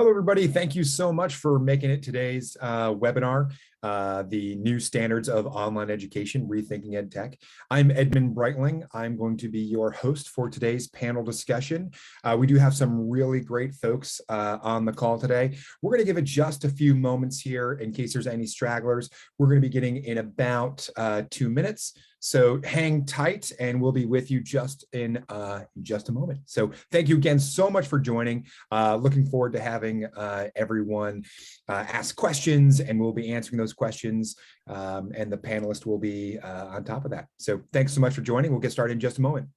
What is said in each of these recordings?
Hello, everybody. Thank you so much for making it today's webinar, the new standards of online education, Rethinking EdTech. I'm Edmund Breitling. I'm going to be your host for today's panel discussion. We do have some really great folks on the call today. We're going to give it just a few moments here in case there's any stragglers. We're going to be getting in about 2 minutes. So hang tight and we'll be with you just in just a moment. So thank you again so much for joining. Looking forward to having everyone ask questions, and we'll be answering those questions, and the panelists will be on top of that. So thanks so much for joining. We'll get started in just a moment.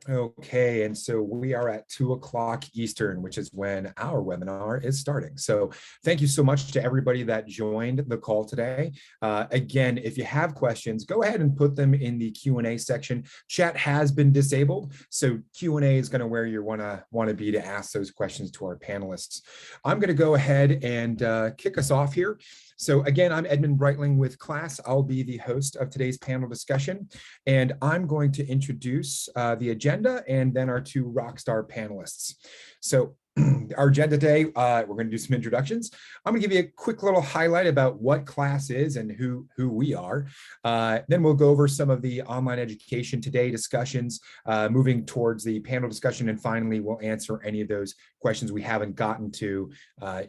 Okay, and so we are at 2 o'clock Eastern, which is when our webinar is starting. So thank you so much to everybody that joined the call today. Again, if you have questions, go ahead and put them in the Q&A section. Chat has been disabled, so Q&A is going to where you want to be to ask those questions to our panelists. I'm going to go ahead and kick us off here. So again, I'm Edmund Breitling with class. I'll be the host of today's panel discussion, and I'm going to introduce the agenda and then our two rockstar panelists. So our agenda today, we're going to do some introductions. I'm going to give you a quick little highlight about what class is and who we are. Then we'll go over some of the online education today discussions, moving towards the panel discussion, and finally we'll answer any of those questions we haven't gotten to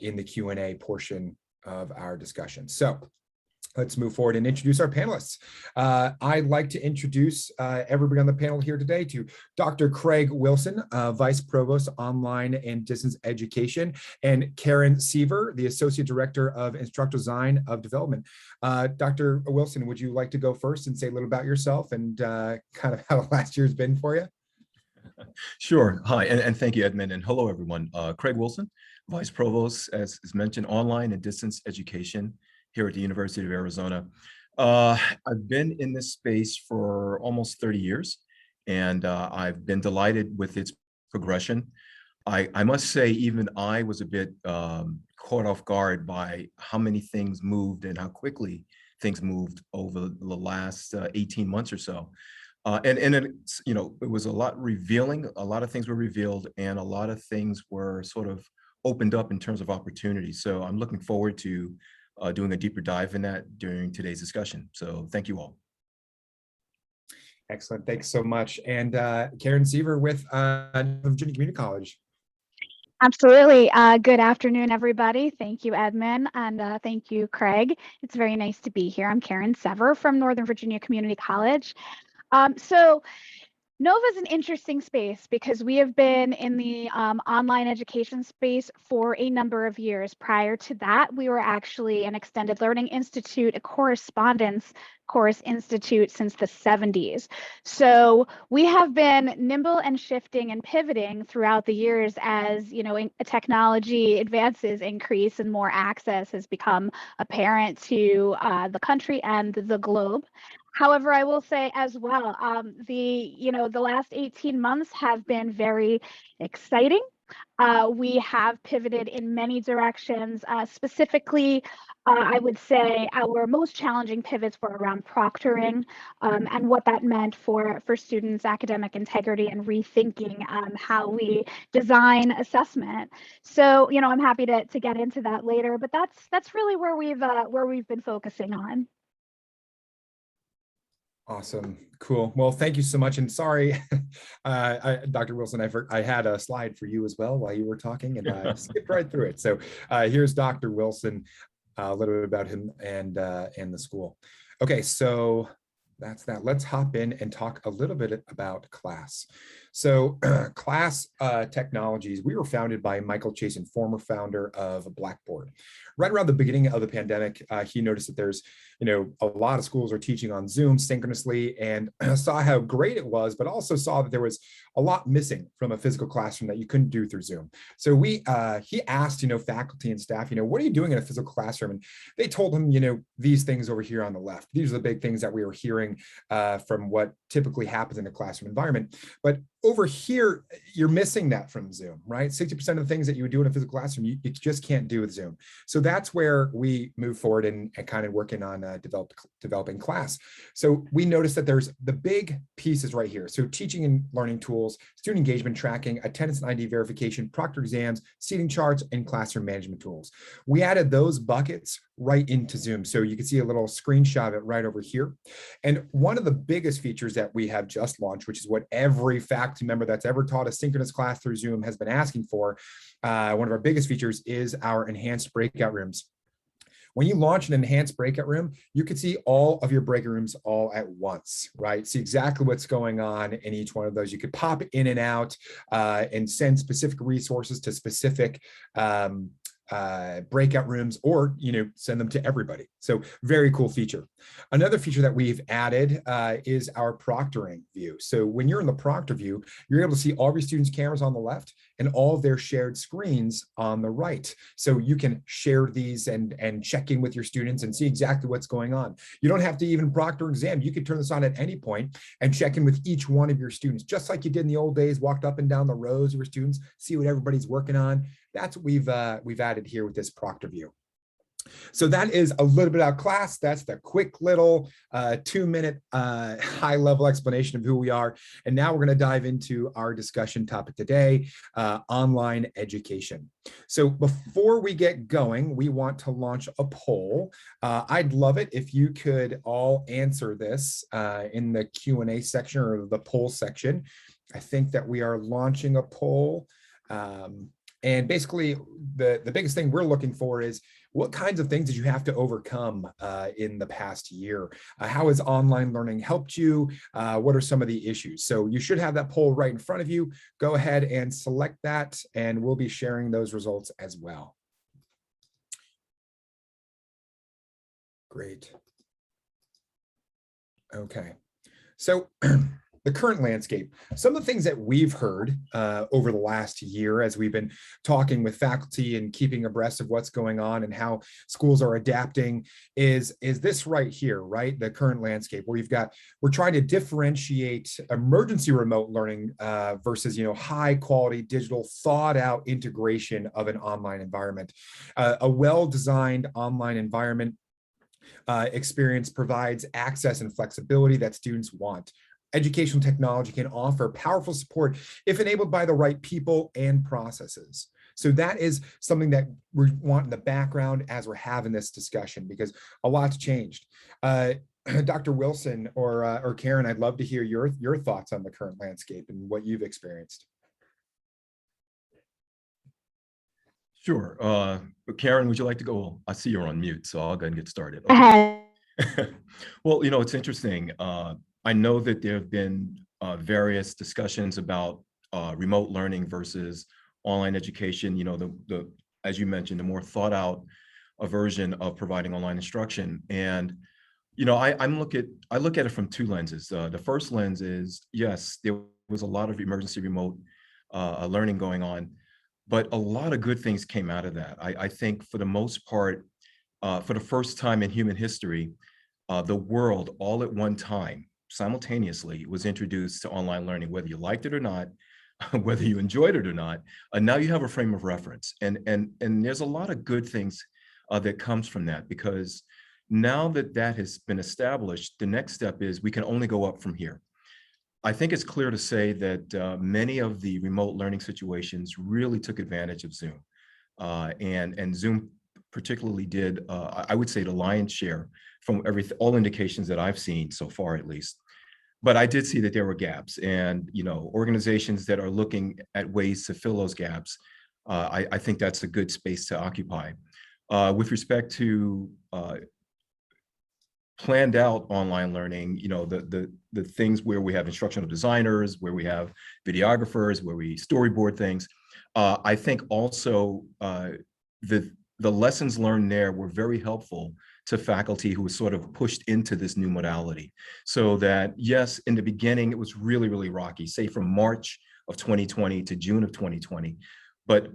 in the Q&A portion of our discussion. So let's move forward and introduce our panelists. I'd like to introduce everybody on the panel here today to Dr. Craig Wilson, Vice Provost Online and Distance Education, and Karen Seaver, the Associate Director of Instructional Design of Development. Dr. Wilson, would you like to go first and say a little about yourself and kind of how last year's been for you? Sure. Hi, and thank you, Edmund, and hello, everyone. Craig Wilson, Vice Provost, as mentioned, Online and Distance Education here at the University of Arizona. I've been in this space for almost 30 years, and I've been delighted with its progression. I must say, even I was a bit caught off guard by how many things moved and how quickly things moved over the last 18 months or so. And it's, it was a lot revealing. A lot of things were revealed, and a lot of things were sort of opened up in terms of opportunities. So I'm looking forward to doing a deeper dive in that during today's discussion. So thank you all. Excellent. Thanks so much. And Karen Seaver with Virginia Community College. Absolutely. Good afternoon, everybody. Thank you, Edmund, and thank you, Craig. It's very nice to be here. I'm Karen Seaver from Northern Virginia Community College. So Nova is an interesting space because we have been in the online education space for a number of years. Prior to that, we were actually an extended learning institute, a correspondence course institute since the 70s. So we have been nimble and shifting and pivoting throughout the years as, technology advances increase and more access has become apparent to the country and the globe. However, I will say as well, the last 18 months have been very exciting. We have pivoted in many directions. Specifically, I would say our most challenging pivots were around proctoring and what that meant for students' academic integrity and rethinking how we design assessment. So, I'm happy to get into that later, but that's really where we've been focusing on. Awesome. Cool. Well, thank you so much. And sorry, Dr. Wilson, I had a slide for you as well while you were talking, and I skipped right through it. So here's Dr. Wilson, a little bit about him and the school. Okay, so that's that. Let's hop in and talk a little bit about class. So class technologies, we were founded by Michael Chasen, former founder of Blackboard. Right around the beginning of the pandemic, he noticed that there's, a lot of schools are teaching on Zoom synchronously, and saw how great it was, but also saw that there was a lot missing from a physical classroom that you couldn't do through Zoom. So he asked, faculty and staff, what are you doing in a physical classroom? And they told him, these things over here on the left. These are the big things that we were hearing from what typically happens in a classroom environment. But over here, you're missing that from Zoom, right? 60% of the things that you would do in a physical classroom, you just can't do with Zoom. So that's where we move forward and kind of working on developing class. So we noticed that there's the big pieces right here. So teaching and learning tools, student engagement tracking, attendance and ID verification, proctor exams, seating charts, and classroom management tools. We added those buckets right into Zoom. So you can see a little screenshot of it right over here. And one of the biggest features that we have just launched, which is what every faculty member that's ever taught a synchronous class through Zoom has been asking for, one of our biggest features is our enhanced breakout rooms. When you launch an enhanced breakout room, you can see all of your breakout rooms all at once, right? See exactly what's going on in each one of those. You could pop in and out and send specific resources to specific breakout rooms, or send them to everybody. So very cool feature. Another feature that we've added is our proctoring view. So when you're in the proctor view, you're able to see all of your students' cameras on the left and all of their shared screens on the right. So you can share these and check in with your students and see exactly what's going on. You don't have to even proctor exam. You can turn this on at any point and check in with each one of your students, just like you did in the old days, walked up and down the rows of your students, see what everybody's working on. That's what we've added here with this proctor view. So that is a little bit about class. That's the quick little 2-minute high-level explanation of who we are. And now we're going to dive into our discussion topic today, online education. So before we get going, we want to launch a poll. I'd love it if you could all answer this in the Q&A section or the poll section. I think that we are launching a poll. And basically, the biggest thing we're looking for is what kinds of things did you have to overcome in the past year? How has online learning helped you? What are some of the issues? So you should have that poll right in front of you. Go ahead and select that, and we'll be sharing those results as well. Great. Okay. So the current landscape, some of the things that we've heard over the last year as we've been talking with faculty and keeping abreast of what's going on and how schools are adapting is this right here, right? The current landscape where we're trying to differentiate emergency remote learning versus, high quality digital thought out integration of an online environment. A well-designed online environment experience provides access and flexibility that students want. Educational technology can offer powerful support if enabled by the right people and processes. So that is something that we want in the background as we're having this discussion, because a lot's changed. Dr. Wilson or Karen, I'd love to hear your thoughts on the current landscape and what you've experienced. Sure. Karen, would you like to go? I see you're on mute, so I'll go ahead and get started. Okay. Well, it's interesting. I know that there have been various discussions about remote learning versus online education. As you mentioned, the more thought out version of providing online instruction. And I look at it from two lenses. The first lens is, yes, there was a lot of emergency remote learning going on, but a lot of good things came out of that. I think for the most part, for the first time in human history, the world all at one time, simultaneously, was introduced to online learning, whether you liked it or not, whether you enjoyed it or not. Now you have a frame of reference, and there's a lot of good things that comes from that, because now that has been established, the next step is we can only go up from here. I think it's clear to say that many of the remote learning situations really took advantage of Zoom, and Zoom particularly did, I would say, the lion's share from all indications that I've seen so far, at least. But I did see that there were gaps, and organizations that are looking at ways to fill those gaps, I think that's a good space to occupy. With respect to planned out online learning, the things where we have instructional designers, where we have videographers, where we storyboard things. I think also the lessons learned there were very helpful to faculty who was sort of pushed into this new modality. So that, yes, in the beginning, it was really, really rocky, say from March of 2020 to June of 2020. But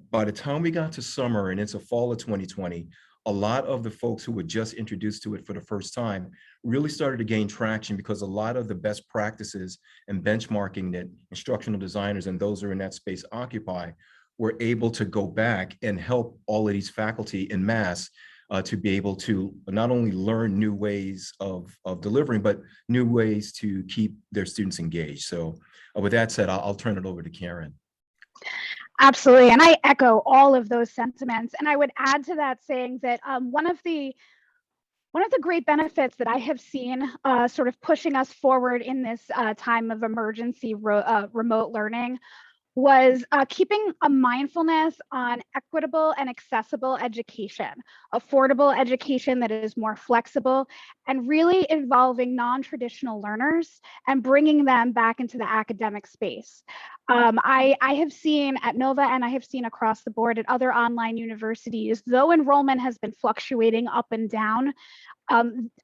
by the time we got to summer and into fall of 2020, a lot of the folks who were just introduced to it for the first time really started to gain traction, because a lot of the best practices and benchmarking that instructional designers and those who are in that space occupy were able to go back and help all of these faculty en masse to be able to not only learn new ways of delivering, but new ways to keep their students engaged. So with that said, I'll turn it over to Karen. Absolutely. And I echo all of those sentiments. And I would add to that saying that one of the great benefits that I have seen sort of pushing us forward in this time of emergency remote learning was keeping a mindfulness on equitable and accessible education, affordable education that is more flexible, and really involving non-traditional learners and bringing them back into the academic space. I have seen at Nova, and I have seen across the board at other online universities, though enrollment has been fluctuating up and down,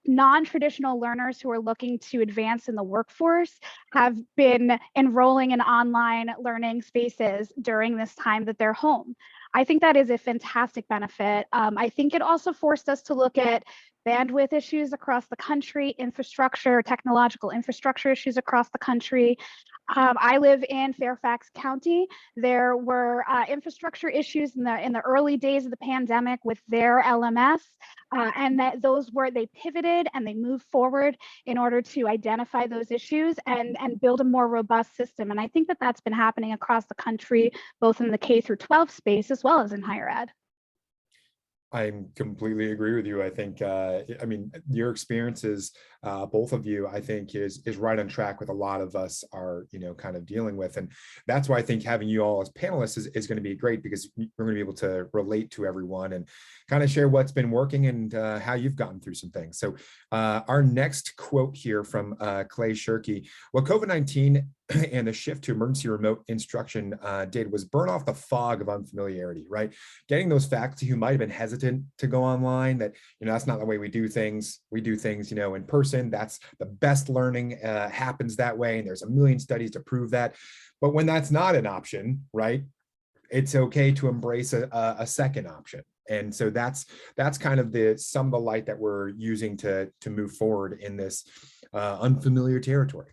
non-traditional learners who are looking to advance in the workforce have been enrolling in online learning spaces during this time that they're home. I think that is a fantastic benefit. I think it also forced us to look at bandwidth issues across the country, infrastructure, technological infrastructure issues across the country. I live in Fairfax County. There were infrastructure issues in the early days of the pandemic with their LMS, and that they pivoted and they moved forward in order to identify those issues and build a more robust system. And I think that that's been happening across the country, both in the K through 12 space as well as in higher ed. I completely agree with you. I think, I mean, your experiences, both of you, I think is right on track with a lot of us are, kind of dealing with. And that's why I think having you all as panelists is going to be great, because we're going to be able to relate to everyone and kind of share what's been working and how you've gotten through some things. So our next quote here from Clay Shirky: what COVID-19 and the shift to emergency remote instruction did was burn off the fog of unfamiliarity, right? Getting those faculty who might have been hesitant to go online, that, that's not the way we do things. We do things, in person. That's the best learning happens that way. And there's a million studies to prove that. But when that's not an option, right, it's okay to embrace a second option. And so that's kind of some of the light that we're using to move forward in this unfamiliar territory.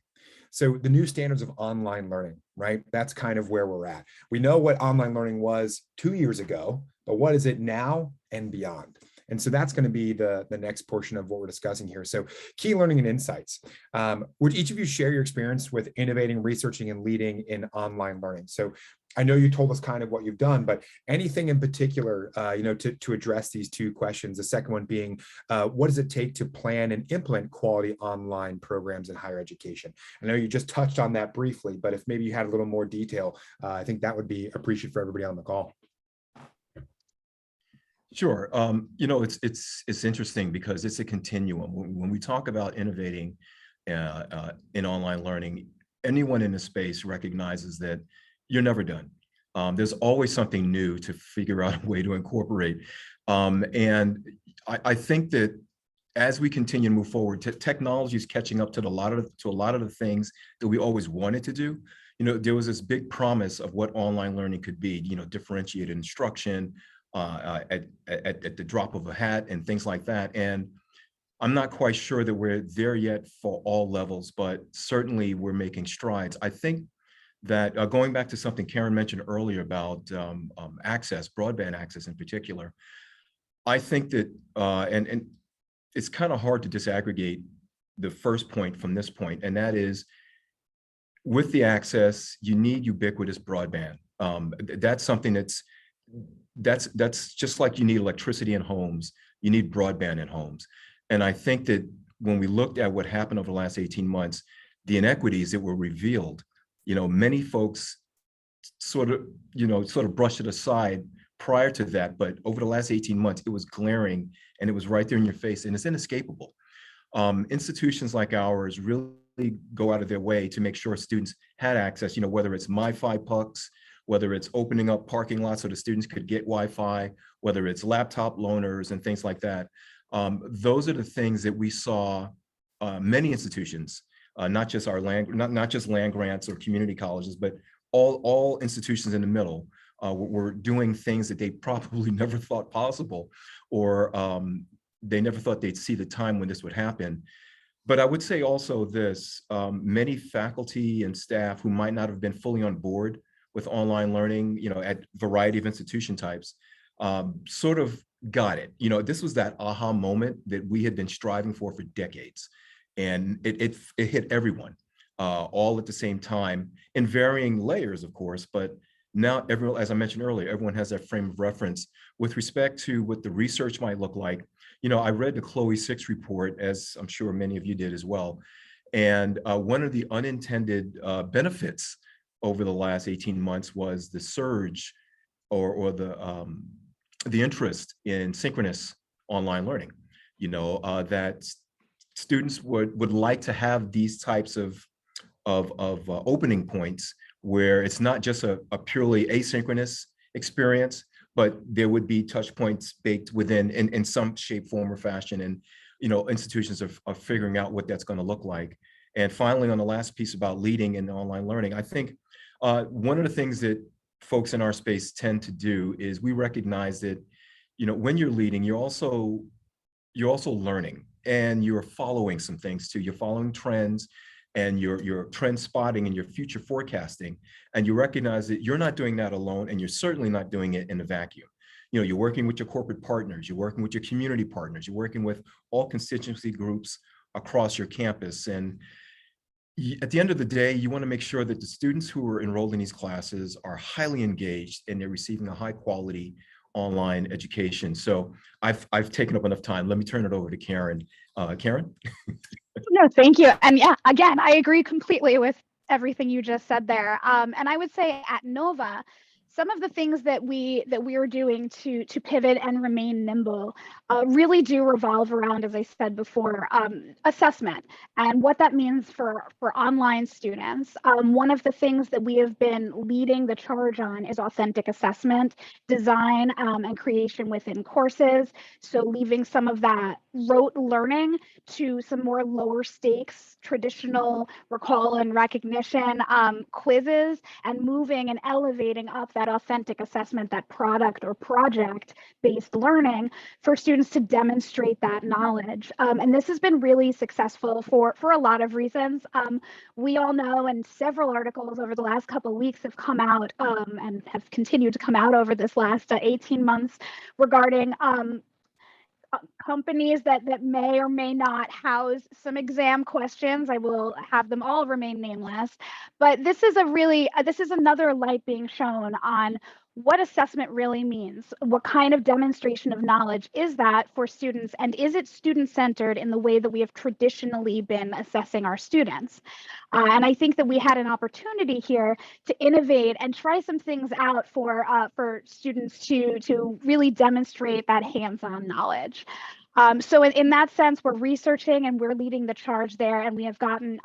So the new standards of online learning, right? That's kind of where we're at. We know what online learning was 2 years ago, but what is it now and beyond? And so that's going to be the next portion of what we're discussing here. So key learning and insights. Would each of you share your experience with innovating, researching, and leading in online learning? So I know you told us kind of what you've done, but anything in particular, to address these two questions. The second one being, what does it take to plan and implement quality online programs in higher education? I know you just touched on that briefly, but if maybe you had a little more detail, I think that would be appreciated for everybody on the call. Sure. It's interesting because it's a continuum. When we talk about innovating in online learning, anyone in the space recognizes that you're never done. There's always something new to figure out a way to incorporate. And I think that as we continue to move forward, technology is catching up to a lot of the things that we always wanted to do. There was this big promise of what online learning could be, differentiated instruction, at the drop of a hat and things like that. And I'm not quite sure that we're there yet for all levels, but certainly we're making strides. I think that going back to something Karen mentioned earlier about access, broadband access in particular, I think that, and it's kind of hard to disaggregate the first point from this point, and that is, with the access, you need ubiquitous broadband. That's something that's just like you need electricity in homes, you need broadband in homes. And I think that when we looked at what happened over the last 18 months, the inequities that were revealed, many folks sort of brushed it aside prior to that, but over the last 18 months, it was glaring and it was right there in your face and it's inescapable. Institutions like ours really go out of their way to make sure students had access, whether it's MiFi pucks, whether it's opening up parking lots so the students could get Wi-Fi, whether it's laptop loaners and things like that. Those are the things that we saw many institutions, not just our not just land grants or community colleges, but all institutions in the middle were doing things that they probably never thought possible, or they never thought they'd see the time when this would happen. But I would say also this, many faculty and staff who might not have been fully on board with online learning, at variety of institution types, sort of got it. This was that aha moment that we had been striving for decades. And it hit everyone all at the same time in varying layers, of course, but now everyone, as I mentioned earlier, everyone has that frame of reference with respect to what the research might look like. I read the Chloe 6 report, as I'm sure many of you did as well. And one of the unintended benefits over the last 18 months was the surge or the interest in synchronous online learning, that students would like to have these types of opening points where it's not just a purely asynchronous experience, but there would be touch points baked within in some shape, form, or fashion. And, institutions are figuring out what that's going to look like. And finally, on the last piece about leading in online learning, I think one of the things that folks in our space tend to do is we recognize that, when you're leading, you're also learning, and you're following some things too. You're following trends, and you're trend spotting, and you're future forecasting, and you recognize that you're not doing that alone, and you're certainly not doing it in a vacuum. You're working with your corporate partners, you're working with your community partners, you're working with all constituency groups across your campus. And at the end of the day, you want to make sure that the students who are enrolled in these classes are highly engaged and they're receiving a high quality online education. So I've taken up enough time. Let me turn it over to Karen. Karen? No, thank you. And yeah, again, I agree completely with everything you just said there. And I would say at Nova, some of the things that we are doing to pivot and remain nimble really do revolve around, as I said before, assessment and what that means for online students. One of the things that we have been leading the charge on is authentic assessment, design, and creation within courses. So leaving some of that rote learning to some more lower stakes, traditional recall and recognition quizzes, and moving and elevating up that authentic assessment, that product or project-based learning for students to demonstrate that knowledge. And this has been really successful for a lot of reasons. We all know, and several articles over the last couple of weeks have come out and have continued to come out over this last 18 months regarding companies that may or may not house some exam questions. I will have them all remain nameless, but this is another light being shown on what assessment really means. What kind of demonstration of knowledge is that for students, and is it student-centered in the way that we have traditionally been assessing our students? And I think that we had an opportunity here to innovate and try some things out for students to really demonstrate that hands-on knowledge. So in that sense, we're researching and we're leading the charge there, and we have gotten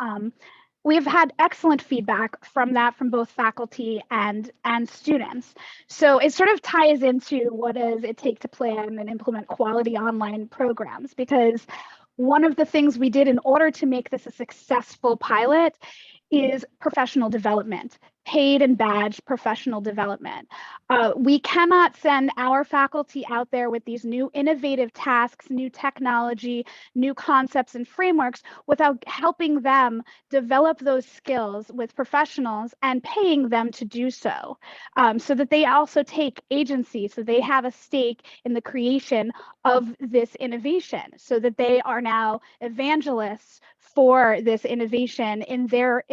we've had excellent feedback from both faculty and students. So it sort of ties into what does it take to plan and implement quality online programs, because one of the things we did in order to make this a successful pilot is professional development, paid and badged professional development. We cannot send our faculty out there with these new innovative tasks, new technology, new concepts and frameworks without helping them develop those skills with professionals and paying them to do so, so that they also take agency, so they have a stake in the creation of this innovation, so that they are now evangelists for this innovation in their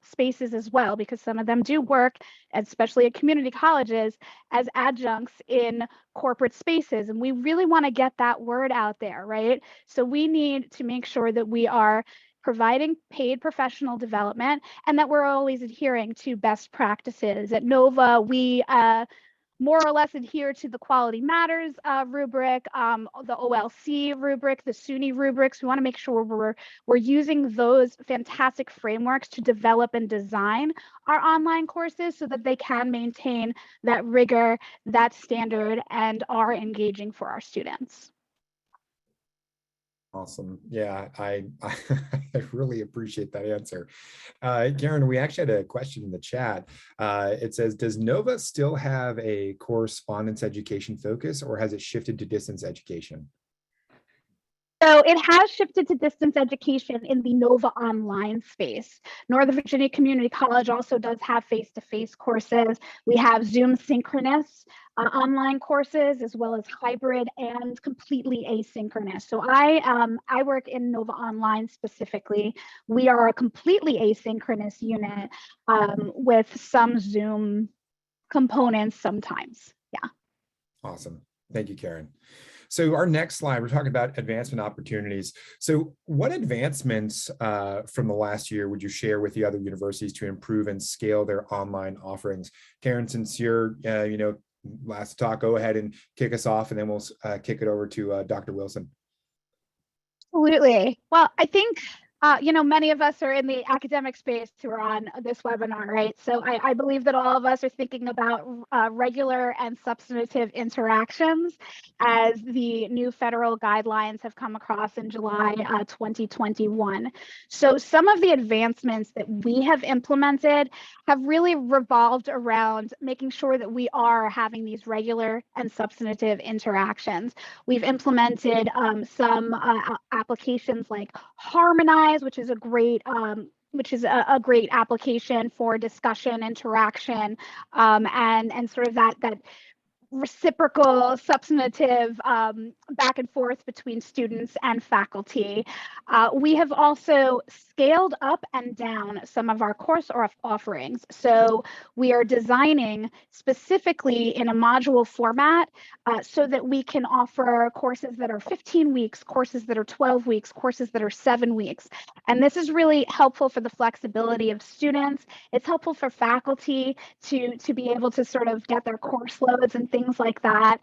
spaces as well, because some of them do work, especially at community colleges, as adjuncts in corporate spaces. And we really want to get that word out there, right? So we need to make sure that we are providing paid professional development and that we're always adhering to best practices. At Nova, we more or less adhere to the Quality Matters rubric, the OLC rubric, the SUNY rubrics. We want to make sure we're using those fantastic frameworks to develop and design our online courses so that they can maintain that rigor, that standard, and are engaging for our students. Awesome. Yeah, I really appreciate that answer. Karen, we actually had a question in the chat. It says, does Nova still have a correspondence education focus, or has it shifted to distance education? So it has shifted to distance education in the Nova Online space. Northern Virginia Community College also does have face-to-face courses. We have Zoom synchronous online courses, as well as hybrid and completely asynchronous. So I work in Nova Online specifically. We are a completely asynchronous unit with some Zoom components sometimes. Yeah. Awesome. Thank you, Karen. So our next slide, we're talking about advancement opportunities. So what advancements from the last year would you share with the other universities to improve and scale their online offerings? Karen, since you're, last talk, go ahead and kick us off, and then we'll kick it over to Dr. Wilson. Absolutely. Well, I think, many of us are in the academic space who are on this webinar, right? So I believe that all of us are thinking about regular and substantive interactions as the new federal guidelines have come across in July 2021. So some of the advancements that we have implemented have really revolved around making sure that we are having these regular and substantive interactions. We've implemented some applications like Harmonize, which is a great great application for discussion, interaction, and sort of that reciprocal, substantive back and forth between students and faculty. We have also scaled up and down some of our course offerings. So we are designing specifically in a module format so that we can offer courses that are 15 weeks, courses that are 12 weeks, courses that are 7 weeks. And this is really helpful for the flexibility of students. It's helpful for faculty to be able to sort of get their course loads and things like that.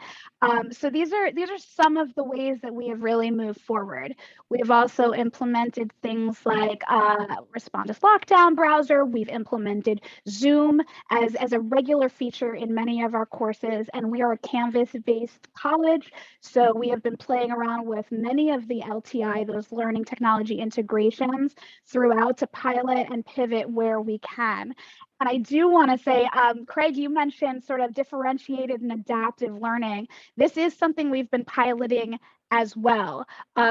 So these are some of the ways that we have really moved forward. We've also implemented things like Respondus Lockdown browser. We've implemented Zoom as a regular feature in many of our courses, and we are a Canvas-based college. So we have been playing around with many of the LTI, those learning technology integrations, throughout to pilot and pivot where we can. And I do want to say, Craig, you mentioned sort of differentiated and adaptive learning. This is something we've been piloting as well,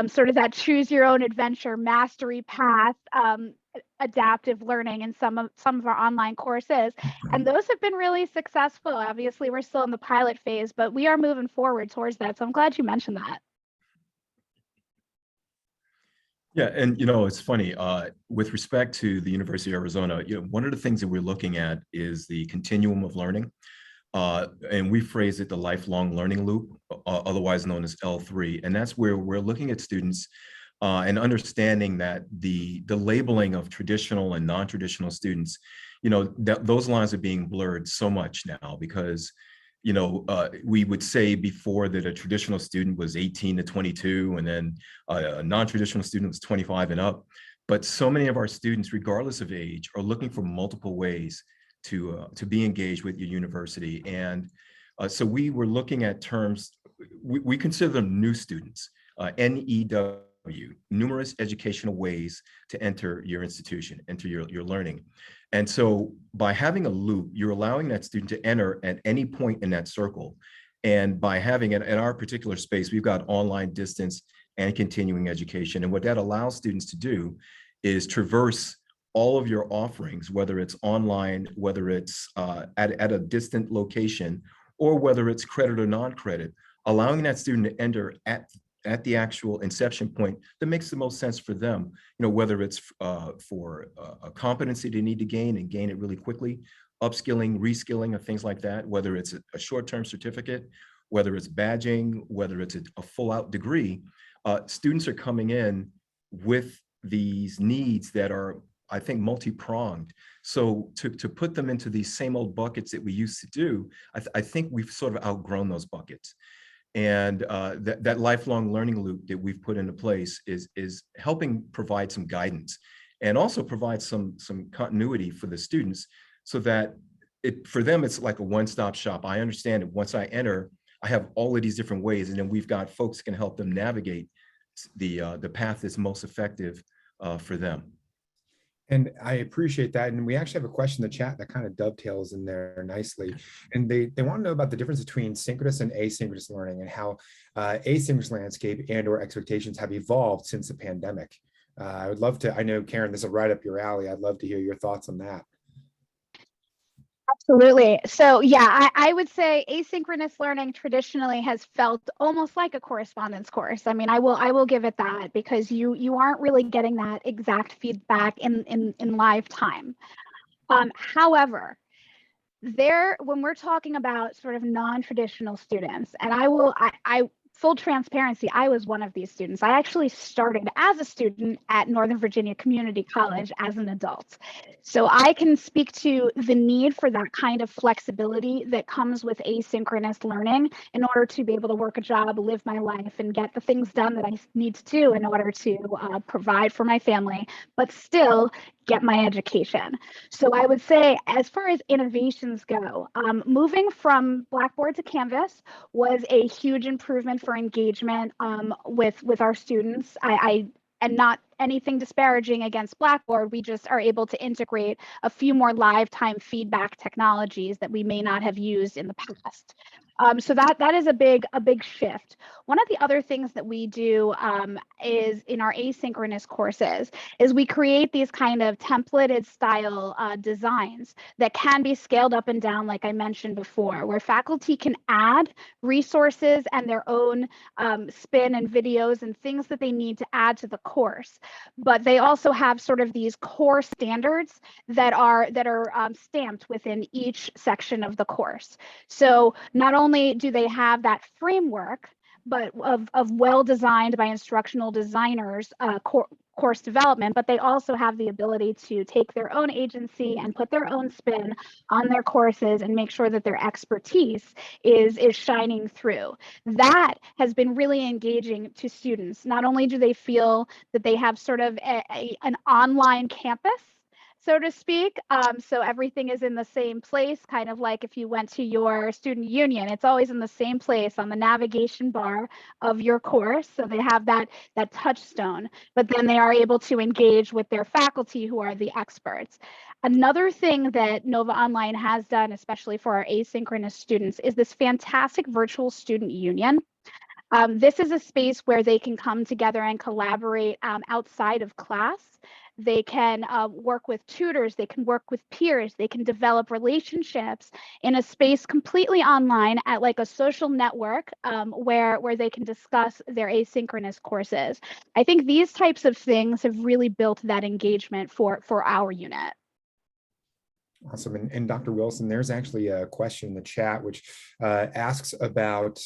sort of that choose your own adventure, mastery path, adaptive learning in some of our online courses. And those have been really successful. Obviously, we're still in the pilot phase, but we are moving forward towards that. So I'm glad you mentioned that. Yeah, and it's funny, with respect to the University of Arizona, one of the things that we're looking at is the continuum of learning. And we phrase it the lifelong learning loop, otherwise known as L3. And that's where we're looking at students and understanding that the labeling of traditional and non-traditional students, those lines are being blurred so much now because we would say before that a traditional student was 18 to 22, and then a non-traditional student was 25 and up. But so many of our students, regardless of age, are looking for multiple ways to be engaged with your university. And so we were looking at terms, we consider them new students, NEW, numerous educational ways to enter your institution, enter your learning. And so by having a loop, you're allowing that student to enter at any point in that circle. And by having it in our particular space, we've got online, distance, and continuing education. And what that allows students to do is traverse all of your offerings, whether it's online, whether it's at a distant location, or whether it's credit or non-credit, allowing that student to enter at the actual inception point that makes the most sense for them, whether it's for a competency they need to gain and gain it really quickly, upskilling, reskilling, or things like that, whether it's a short-term certificate, whether it's badging, whether it's a full-out degree, students are coming in with these needs that are I think, multi-pronged. So to put them into these same old buckets that we used to do, I think we've sort of outgrown those buckets. And that lifelong learning loop that we've put into place is helping provide some guidance and also provide some continuity for the students so that for them, it's like a one-stop shop. I understand that once I enter, I have all of these different ways, and then we've got folks can help them navigate the path that's most effective for them. And I appreciate that. And we actually have a question in the chat that kind of dovetails in there nicely. And they want to know about the difference between synchronous and asynchronous learning and how asynchronous landscape and or expectations have evolved since the pandemic. I would love to, I know, Karen, this is right up your alley. I'd love to hear your thoughts on that. Absolutely. So yeah, I would say asynchronous learning traditionally has felt almost like a correspondence course. I mean, I will give it that, because you aren't really getting that exact feedback in live time. However, when we're talking about sort of non-traditional students, and I full transparency, I was one of these students. I actually started as a student at Northern Virginia Community College as an adult. So I can speak to the need for that kind of flexibility that comes with asynchronous learning in order to be able to work a job, live my life, and get the things done that I need to do in order to provide for my family, but still get my education. So I would say, as far as innovations go, moving from Blackboard to Canvas was a huge improvement for engagement with our students. And not anything disparaging against Blackboard, we just are able to integrate a few more live time feedback technologies that we may not have used in the past. So that is a big shift. One of the other things that we do is in our asynchronous courses is we create these kind of templated style designs that can be scaled up and down, like I mentioned before, where faculty can add resources and their own spin and videos and things that they need to add to the course. But they also have sort of these core standards that are stamped within each section of the course. So not only do they have that framework, but of well-designed by instructional designers course development, but they also have the ability to take their own agency and put their own spin on their courses and make sure that their expertise is shining through. That has been really engaging to students. Not only do they feel that they have sort of an online campus, so to speak. So everything is in the same place, kind of like if you went to your student union, it's always in the same place on the navigation bar of your course. So they have that touchstone, but then they are able to engage with their faculty who are the experts. Another thing that Nova Online has done, especially for our asynchronous students, is this fantastic virtual student union. This is a space where they can come together and collaborate outside of class. They can work with tutors, they can work with peers, they can develop relationships in a space completely online at like a social network where they can discuss their asynchronous courses. I think these types of things have really built that engagement for our unit. Awesome. And Dr. Wilson, there's actually a question in the chat which asks about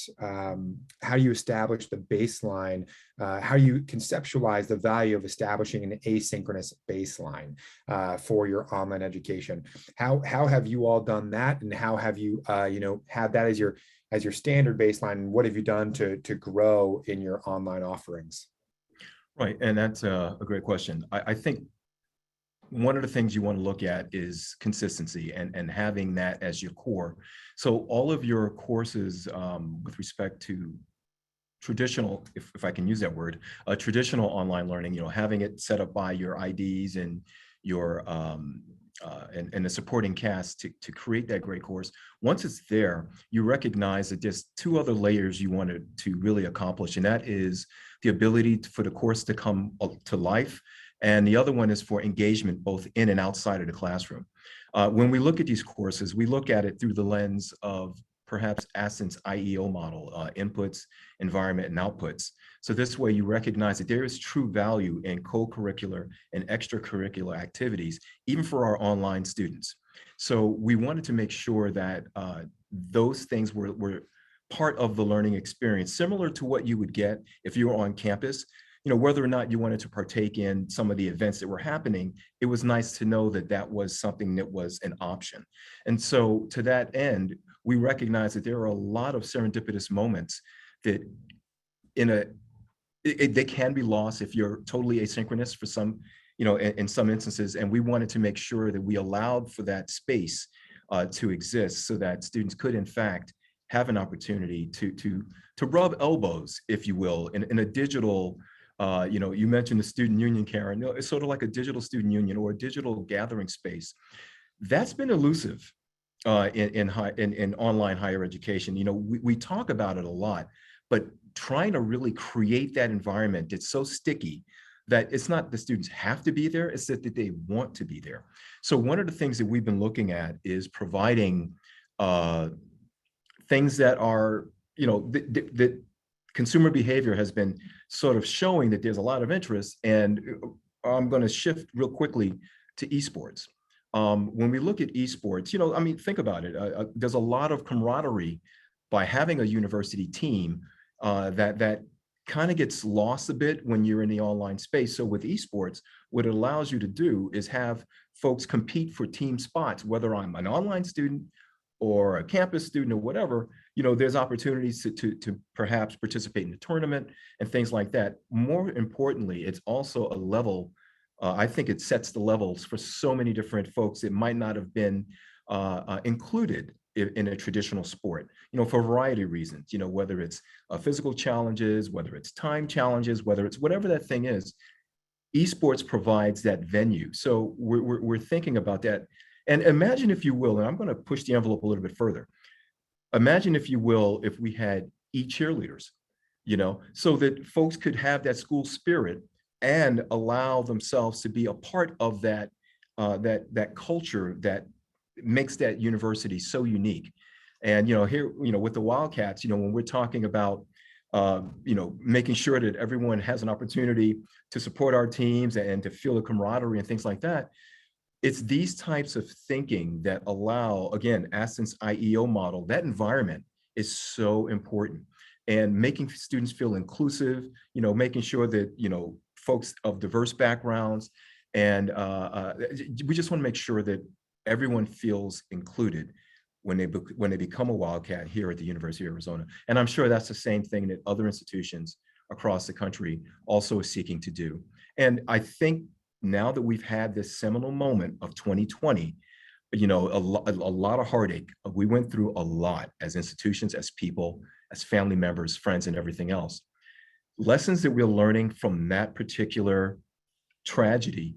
how you establish the baseline, how you conceptualize the value of establishing an asynchronous baseline for your online education. How have you all done that, and how have you had that as your standard baseline, and what have you done to grow in your online offerings? Right, and that's a great question. I think one of the things you want to look at is consistency and having that as your core. So all of your courses with respect to traditional, if I can use that word, traditional online learning, having it set up by your IDs and your and the supporting cast to create that great course. Once it's there, you recognize that there's two other layers you wanted to really accomplish, and that is the ability for the course to come to life. And the other one is for engagement, both in and outside of the classroom. When we look at these courses, we look at it through the lens of perhaps Asyn's IEO model, inputs, environment, and outputs. So this way you recognize that there is true value in co-curricular and extracurricular activities, even for our online students. So we wanted to make sure that those things were part of the learning experience, similar to what you would get if you were on campus. whether or not you wanted to partake in some of the events that were happening, it was nice to know that that was something that was an option. And so to that end, we recognize that there are a lot of serendipitous moments that they can be lost if you're totally asynchronous for some, in some instances. And we wanted to make sure that we allowed for that space to exist so that students could, in fact, have an opportunity to rub elbows, if you will, in a digital, you mentioned the student union, Karen. It's sort of like a digital student union or a digital gathering space. That's been elusive in online higher education. We talk about it a lot, but trying to really create that environment that's so sticky that it's not the students have to be there, it's that they want to be there. So one of the things that we've been looking at is providing things that are, that consumer behavior has been sort of showing that there's a lot of interest. And I'm going to shift real quickly to esports. When we look at esports, think about it. There's a lot of camaraderie by having a university team that kind of gets lost a bit when you're in the online space. So with esports, what it allows you to do is have folks compete for team spots, whether I'm an online student or a campus student or whatever. There's opportunities to perhaps participate in the tournament and things like that. More importantly, it's also a level, I think it sets the levels for so many different folks that might not have been included in a traditional sport, for a variety of reasons, whether it's physical challenges, whether it's time challenges, whether it's whatever that thing is, esports provides that venue. So we're thinking about that. And imagine, if you will, and I'm going to push the envelope a little bit further. Imagine, if you will, if we had e-cheerleaders, so that folks could have that school spirit and allow themselves to be a part of that culture that makes that university so unique. And here, with the Wildcats, when we're talking about making sure that everyone has an opportunity to support our teams and to feel the camaraderie and things like that, it's these types of thinking that allow, again, Aston's IEO model, that environment is so important. And making students feel inclusive, making sure that folks of diverse backgrounds, and we just want to make sure that everyone feels included when they become a Wildcat here at the University of Arizona. And I'm sure that's the same thing that other institutions across the country also are seeking to do. And I think now that we've had this seminal moment of 2020, a lot of heartache. We went through a lot as institutions, as people, as family members, friends, and everything else. Lessons that we're learning from that particular tragedy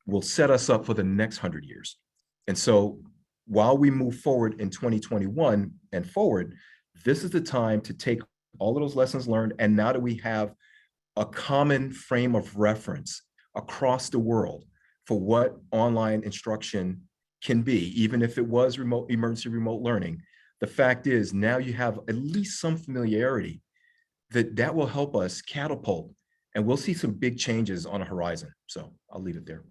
will set us up for the next 100 years. And so while we move forward in 2021 and forward, this is the time to take all of those lessons learned. And now that we have a common frame of reference across the world for what online instruction can be, even if it was emergency remote learning, the fact is now you have at least some familiarity that will help us catapult, and we'll see some big changes on the horizon. So I'll leave it there.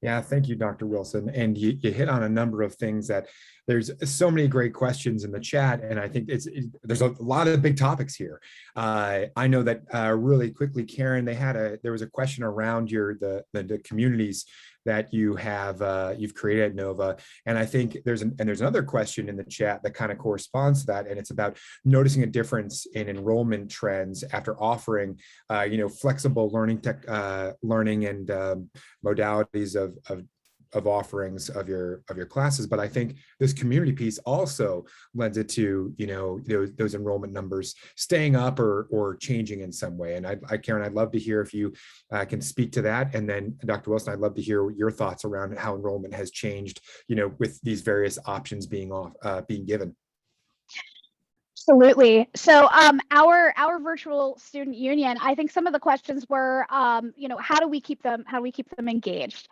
Yeah, thank you, Dr. Wilson. And you hit on a number of things that there's so many great questions in the chat. And I think there's a lot of big topics here. I know that really quickly, Karen, there was a question around the communities that you have you've created at Nova. And I think there's another question in the chat that kind of corresponds to that. And it's about noticing a difference in enrollment trends after offering flexible learning and modalities of offerings of your classes. But I think this community piece also lends it to those enrollment numbers staying up or changing in some way. And Karen, I'd love to hear if you can speak to that. And then Dr. Wilson, I'd love to hear your thoughts around how enrollment has changed, with these various options being given. Absolutely. So our virtual student union, I think some of the questions were, how do we keep them engaged?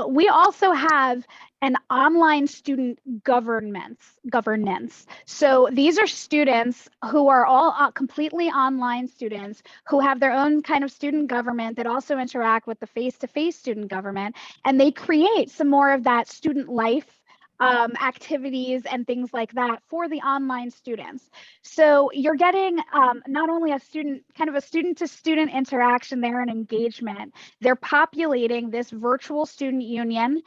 We also have an online student governance. So these are students who are all completely online students who have their own kind of student government that also interact with the face-to-face student government, and they create some more of that student life activities and things like that for the online students. So you're getting not only a student to student interaction there and engagement, they're populating this virtual student union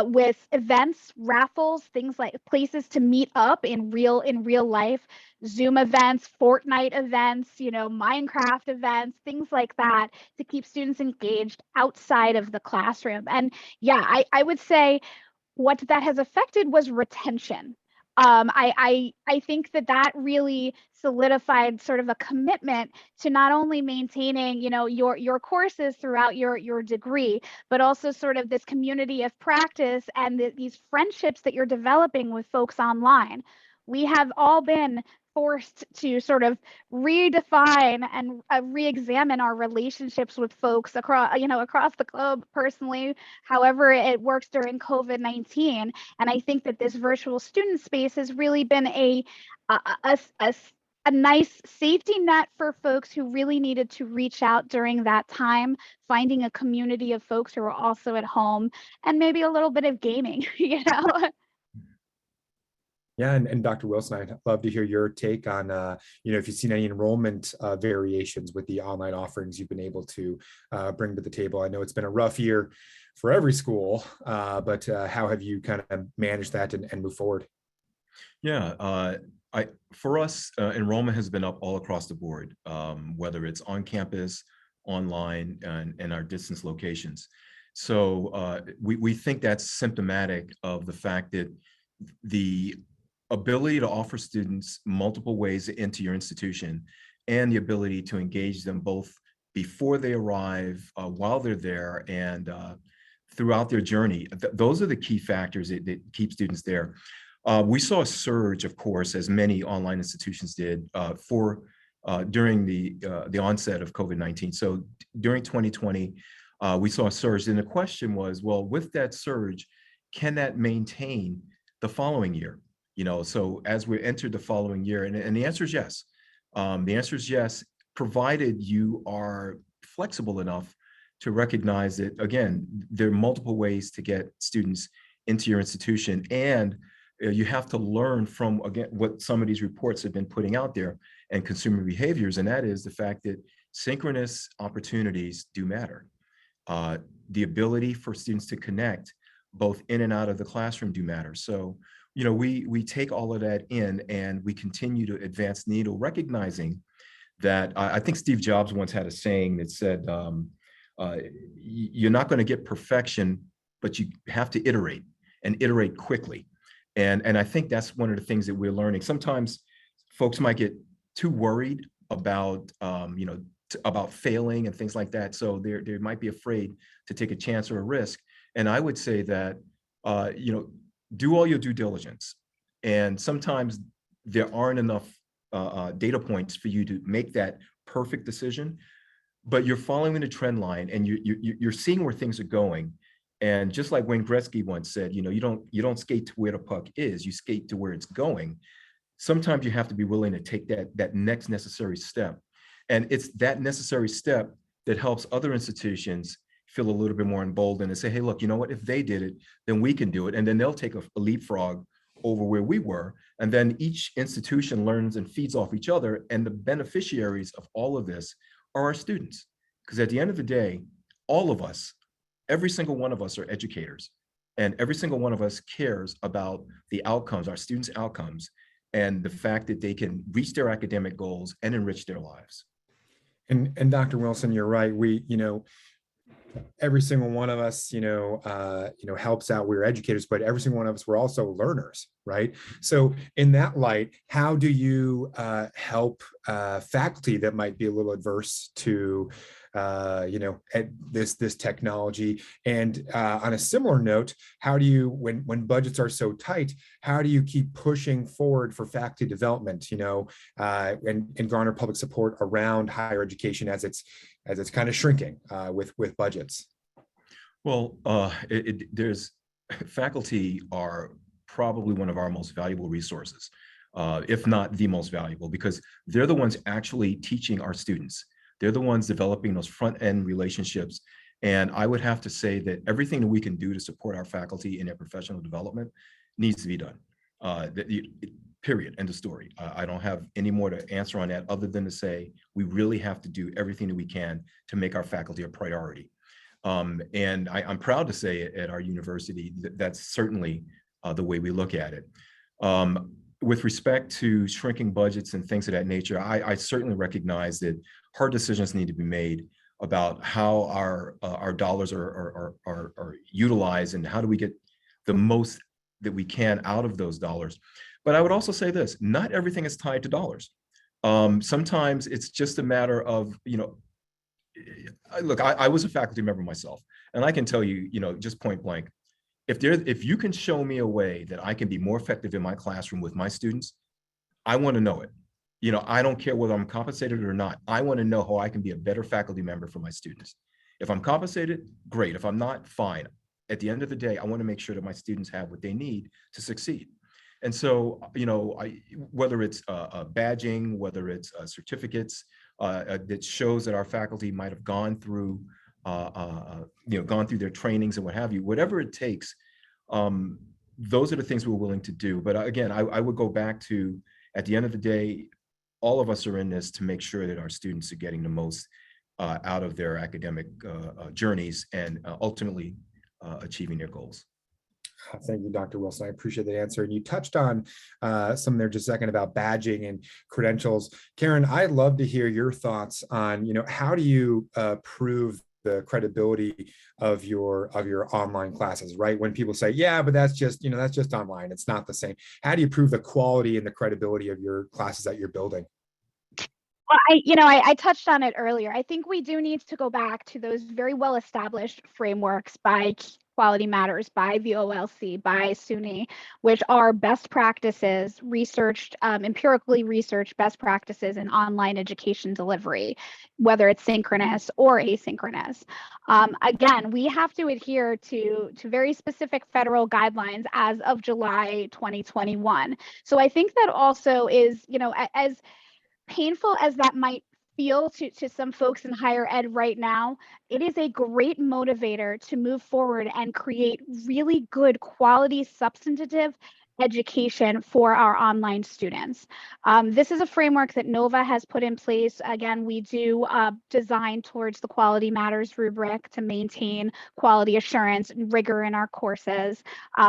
with events, raffles, things like places to meet up in real life, Zoom events, Fortnite events, Minecraft events, things like that to keep students engaged outside of the classroom. And yeah, I would say what that has affected was retention. I think that really solidified sort of a commitment to not only maintaining, your courses throughout your degree, but also sort of this community of practice and these friendships that you're developing with folks online. We have all been forced to sort of redefine and re-examine our relationships with folks across the globe personally, however it works during COVID-19. And I think that this virtual student space has really been a nice safety net for folks who really needed to reach out during that time, finding a community of folks who are also at home and maybe a little bit of gaming, Yeah, and Dr. Wilson, I'd love to hear your take on, if you've seen any enrollment variations with the online offerings you've been able to bring to the table. I know it's been a rough year for every school, but how have you kind of managed that and move forward? Yeah, for us, enrollment has been up all across the board, whether it's on campus, online, and our distance locations. So we think that's symptomatic of the fact that the ability to offer students multiple ways into your institution and the ability to engage them both before they arrive, while they're there, and throughout their journey. Those are the key factors that keep students there. We saw a surge, of course, as many online institutions did during the onset of COVID-19. So during 2020, we saw a surge. And the question was, well, with that surge, can that maintain the following year? So as we entered the following year, and the answer is yes. The answer is yes, provided you are flexible enough to recognize that, again, there are multiple ways to get students into your institution. And you have to learn from, again, what some of these reports have been putting out there and consumer behaviors. And that is the fact that synchronous opportunities do matter. The ability for students to connect both in and out of the classroom do matter. So, we take all of that in and we continue to advance the needle, recognizing that I think Steve Jobs once had a saying that said, you're not going to get perfection, but you have to iterate and iterate quickly. And I think that's one of the things that we're learning. Sometimes folks might get too worried about, about failing and things like that. So they might be afraid to take a chance or a risk. And I would say that, do all your due diligence. And sometimes there aren't enough data points for you to make that perfect decision, but you're following the trend line and you're seeing where things are going. And just like Wayne Gretzky once said, you don't skate to where the puck is, you skate to where it's going. Sometimes you have to be willing to take that next necessary step. And it's that necessary step that helps other institutions feel a little bit more emboldened and say, hey, look, you know what, if they did it, then we can do it. And then they'll take a leapfrog over where we were. And then each institution learns and feeds off each other. And the beneficiaries of all of this are our students. Because at the end of the day, all of us, every single one of us are educators. And every single one of us cares about the outcomes, our students' outcomes, and the fact that they can reach their academic goals and enrich their lives. And Dr. Wilson, you're right. We, every single one of us, helps out. We're educators, but every single one of us, we're also learners, right? So in that light, how do you help faculty that might be a little adverse to, this technology? And on a similar note, how do you, when budgets are so tight, how do you keep pushing forward for faculty development, and garner public support around higher education as it's kind of shrinking with budgets? Well, there's faculty are probably one of our most valuable resources, if not the most valuable, because they're the ones actually teaching our students. They're the ones developing those front-end relationships. And I would have to say that everything that we can do to support our faculty in their professional development needs to be done. Period, end of story. I don't have any more to answer on that other than to say we really have to do everything that we can to make our faculty a priority. And I'm proud to say at our university that's certainly the way we look at it. With respect to shrinking budgets and things of that nature, I certainly recognize that hard decisions need to be made about how our dollars are utilized and how do we get the most that we can out of those dollars. But I would also say this, not everything is tied to dollars. Sometimes it's just a matter of, look, I was a faculty member myself, and I can tell you, just point blank, if you can show me a way that I can be more effective in my classroom with my students, I want to know it. I don't care whether I'm compensated or not. I want to know how I can be a better faculty member for my students. If I'm compensated, great. If I'm not, fine. At the end of the day, I want to make sure that my students have what they need to succeed. And so, whether it's badging, whether it's certificates that shows that our faculty might have gone through their trainings and what have you, whatever it takes, those are the things we're willing to do. But again, I would go back to, at the end of the day, all of us are in this to make sure that our students are getting the most out of their academic journeys and ultimately achieving their goals. Thank you, Dr. Wilson. I appreciate that answer. And you touched on some there just a second about badging and credentials. Karen, I'd love to hear your thoughts on, how do you prove the credibility of your online classes, right? When people say, yeah, but that's just online. It's not the same. How do you prove the quality and the credibility of your classes that you're building? Well, I touched on it earlier. I think we do need to go back to those very well-established frameworks by Quality Matters, by the OLC, by SUNY, which are best practices, empirically researched best practices in online education delivery, whether it's synchronous or asynchronous. Again, we have to adhere to very specific federal guidelines as of July 2021. So I think that also is, as painful as that might feel to some folks in higher ed right now, it is a great motivator to move forward and create really good quality substantive education for our online students. This is a framework that NOVA has put in place. Again, we do design towards the Quality Matters rubric to maintain quality assurance and rigor in our courses,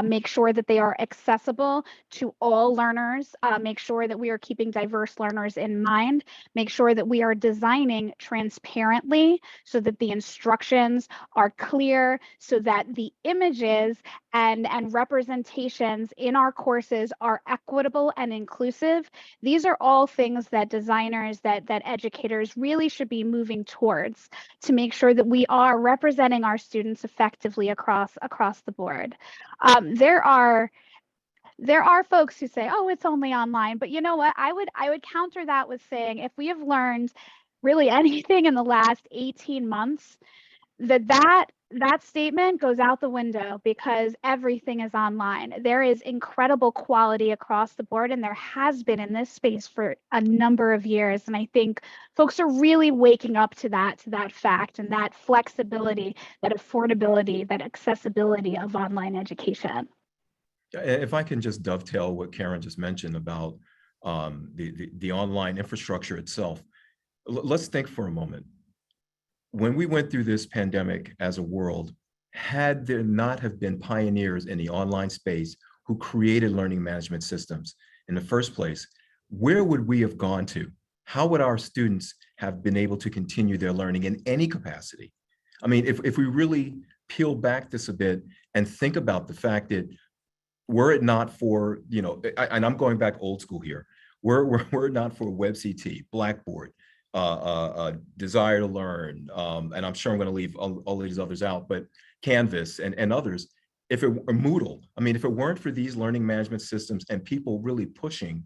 make sure that they are accessible to all learners, make sure that we are keeping diverse learners in mind, make sure that we are designing transparently so that the instructions are clear, so that the images and representations in our courses are equitable and inclusive. These are all things that designers, that educators really should be moving towards to make sure that we are representing our students effectively across the board. There are folks who say, oh, it's only online, but you know what? I would counter that with saying, if we have learned really anything in the last 18 months, that statement goes out the window, because everything is online. There is incredible quality across the board, and there has been in this space for a number of years. And I think folks are really waking up to that fact and that flexibility, that affordability, that accessibility of online education. If I can just dovetail what Karen just mentioned about the online infrastructure itself, let's think for a moment. When we went through this pandemic as a world, had there not have been pioneers in the online space who created learning management systems in the first place, where would we have gone to? How would our students have been able to continue their learning in any capacity? I mean, if we really peel back this a bit and think about the fact that were it not for, and I'm going back old school here, were it not for WebCT, Blackboard, Desire to Learn, and I'm sure I'm going to leave all these others out, but Canvas and others, if it were Moodle, I mean, if it weren't for these learning management systems and people really pushing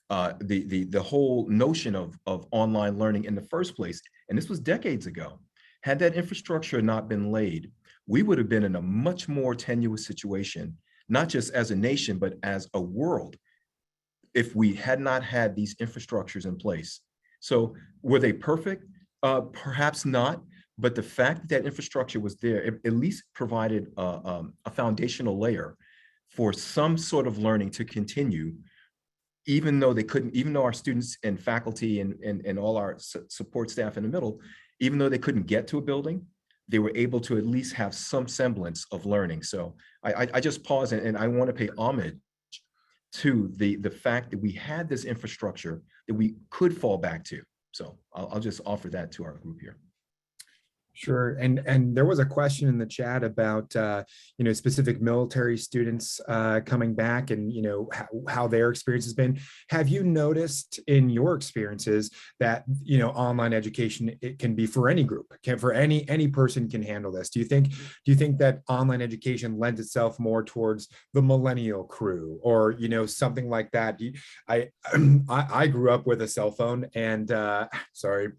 the whole notion of online learning in the first place, and this was decades ago, had that infrastructure not been laid, we would have been in a much more tenuous situation, not just as a nation, but as a world, if we had not had these infrastructures in place. So were they perfect? Perhaps not, but the fact that infrastructure was there, it at least provided a foundational layer for some sort of learning to continue, even though they couldn't, even though our students and faculty and all our support staff in the middle, even though they couldn't get to a building, they were able to at least have some semblance of learning. So I just pause and I want to pay homage to the fact that we had this infrastructure that we could fall back to. So I'll just offer that to our group here. Sure. And there was a question in the chat about, specific military students coming back and, how their experience has been. Have you noticed in your experiences that, online education, it can be for any group, for any person can handle this? Do you think that online education lends itself more towards the millennial crew or, something like that? I grew up with a cell phone and sorry.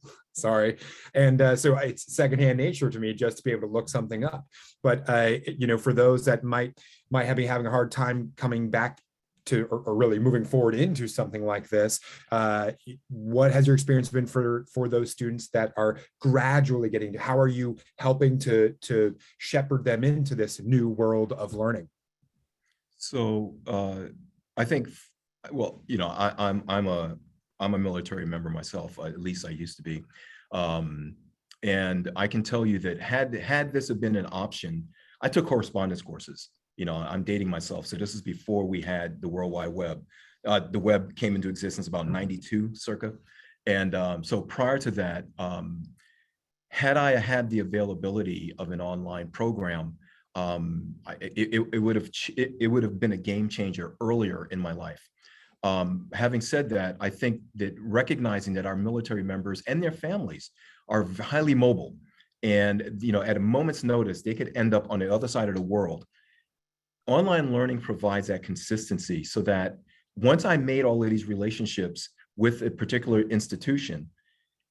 And so it's secondhand nature to me just to be able to look something up. But, for those that might be having a hard time coming back to, or really moving forward into something like this, what has your experience been for those students that are gradually getting to, how are you helping to shepherd them into this new world of learning? So I think, well, I'm a military member myself, at least I used to be. And I can tell you that had this have been an option, I took correspondence courses. I'm dating myself. So this is before we had the World Wide Web. The web came into existence about 92 circa. And so prior to that, had I had the availability of an online program, it would have been a game changer earlier in my life. Having said that, I think that recognizing that our military members and their families are highly mobile, and at a moment's notice, they could end up on the other side of the world. Online learning provides that consistency so that once I made all of these relationships with a particular institution,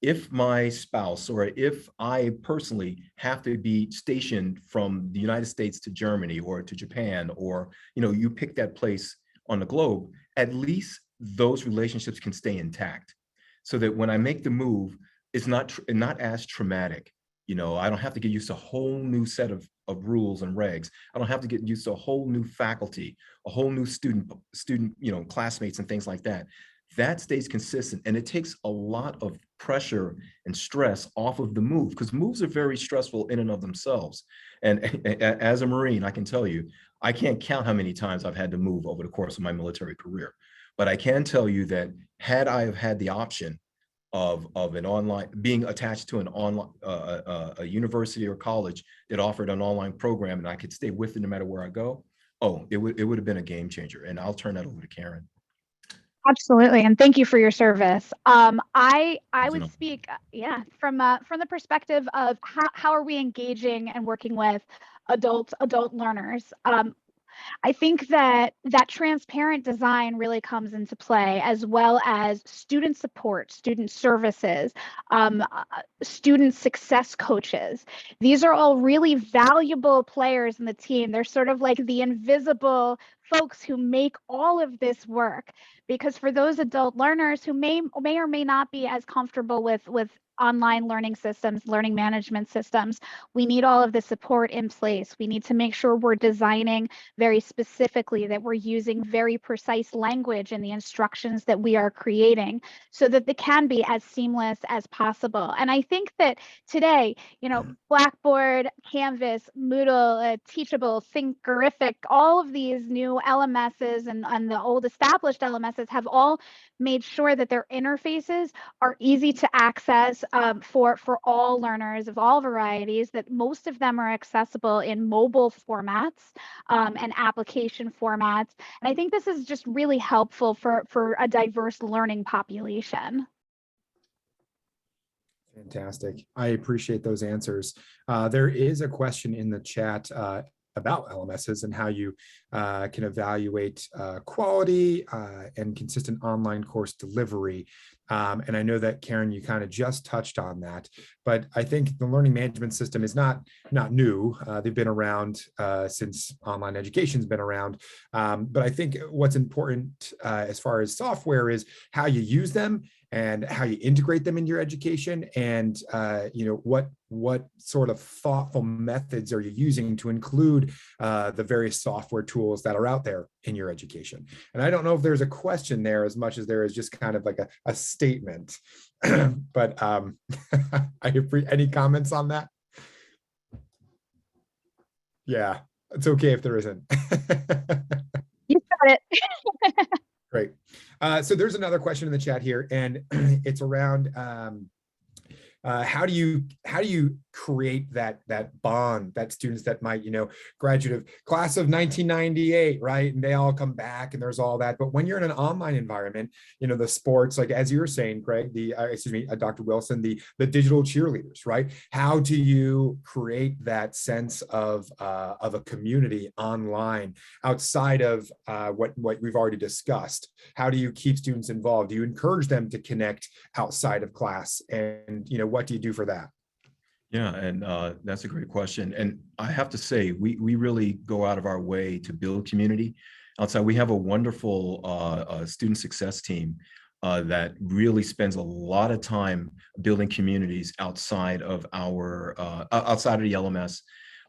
if my spouse or if I personally have to be stationed from the United States to Germany or to Japan, or you pick that place on the globe, at least those relationships can stay intact, so that when I make the move, it's not as traumatic. I don't have to get used to a whole new set of rules and regs. I don't have to get used to a whole new faculty, a whole new student, classmates and things like that. That stays consistent, and it takes a lot of pressure and stress off of the move, because moves are very stressful in and of themselves. And as a Marine, I can tell you, I can't count how many times I've had to move over the course of my military career. But I can tell you that had I have had the option of an online, being attached to an online, a university or college that offered an online program and I could stay with it no matter where I go, it would have been a game changer. And I'll turn that over to Karen. Absolutely, and thank you for your service. I would speak, from the perspective of how are we engaging and working with adult learners. I think that transparent design really comes into play, as well as student support, student services, student success coaches. These are all really valuable players in the team. They're sort of like the invisible folks who make all of this work, because for those adult learners who may or may not be as comfortable with online learning systems, learning management systems, we need all of the support in place. We need to make sure we're designing very specifically, that we're using very precise language in the instructions that we are creating, so that they can be as seamless as possible. And I think that today, Blackboard, Canvas, Moodle, Teachable, Thinkerific, all of these new LMSs and the old established LMSs have all made sure that their interfaces are easy to access for all learners of all varieties, that most of them are accessible in mobile formats and application formats. And I think this is just really helpful for a diverse learning population. Fantastic. I appreciate those answers. There is a question in the chat about LMSs and how you can evaluate quality and consistent online course delivery. And I know that, Karen, you kind of just touched on that, but I think the learning management system is not new. They've been around since online education's been around. But I think what's important as far as software is how you use them and how you integrate them into your education, and what sort of thoughtful methods are you using to include the various software tools that are out there in your education. And I don't know if there's a question there as much as there is just kind of like a statement. But any comments on that? Yeah, it's okay if there isn't. You got it. Great. So there's another question in the chat here, and it's around how do you create that bond that students that might graduate of class of 1998, right, and they all come back and there's all that. But when you're in an online environment, the sports, like as you were saying, Craig, Dr. Wilson, the digital cheerleaders, right? How do you create that sense of a community online outside of what we've already discussed? How do you keep students involved? Do you encourage them to connect outside of class, and what do you do for that? Yeah, and that's a great question. And I have to say, we really go out of our way to build community outside. We have a wonderful student success team that really spends a lot of time building communities outside of outside of the LMS,